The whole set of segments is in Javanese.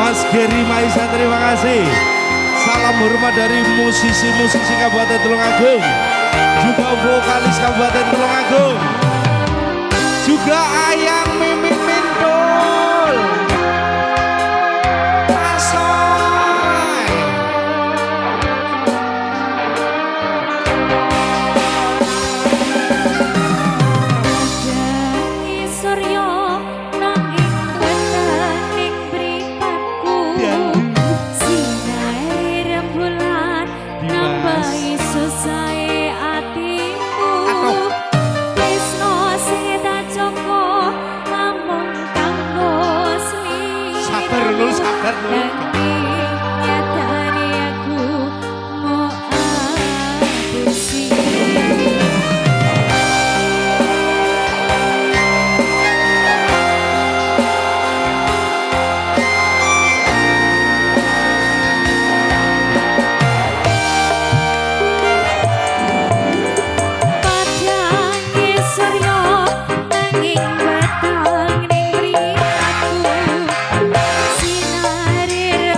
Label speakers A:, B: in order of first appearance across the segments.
A: Mas Geri Maisa, terima kasih. Salam hormat dari musisi-musisi Kabupaten Tulungagung, juga vokalis Kabupaten Tulungagung, juga Ayang Mimin Mintul. Asoy.
B: Dangi Suryo nanging weteng mripatku. Sinare rembulan nambahi susahe atiku. Tresno sing tak joko namung kanggo sliru.
A: Sabar lho, sabar lho.
B: Nanging nyatane aku mau abusi. Padange Suryo nanging weteng ning mripatku. Sinare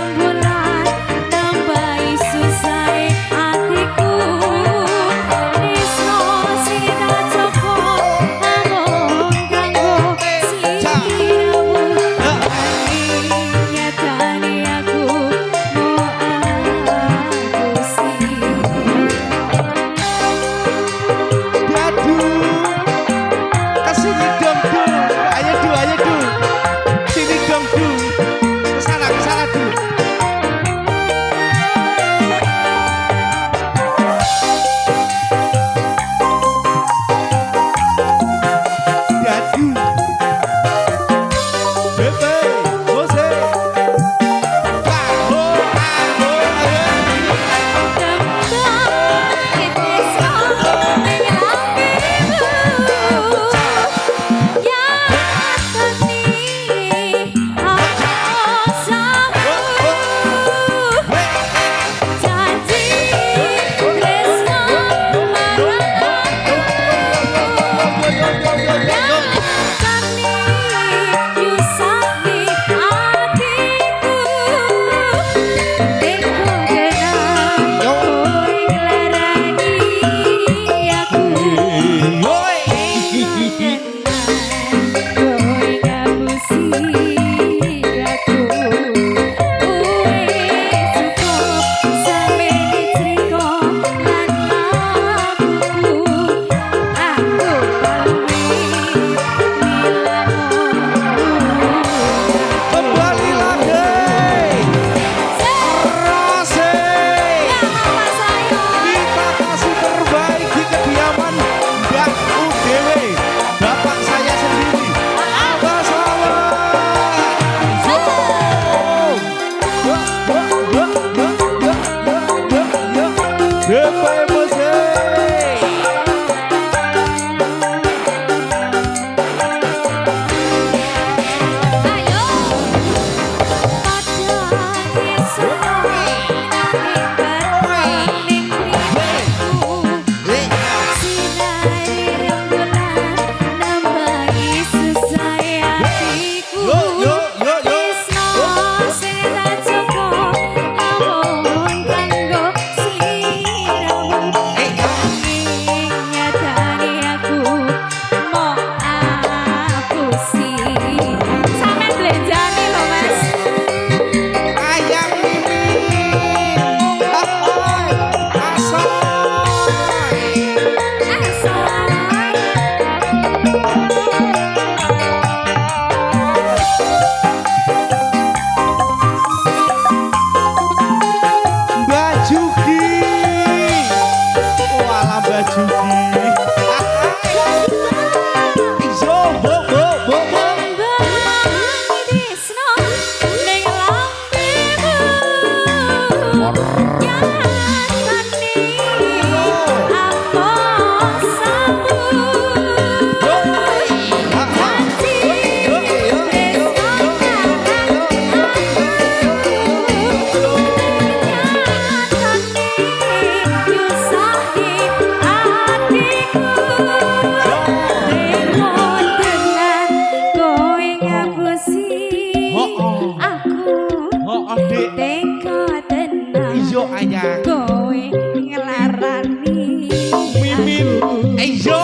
A: Adik.
B: teka tenang
A: Iyo ayah.
B: kowe ngelarani
A: Mimin. Iyo.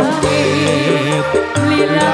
A: Pamit.
B: Lila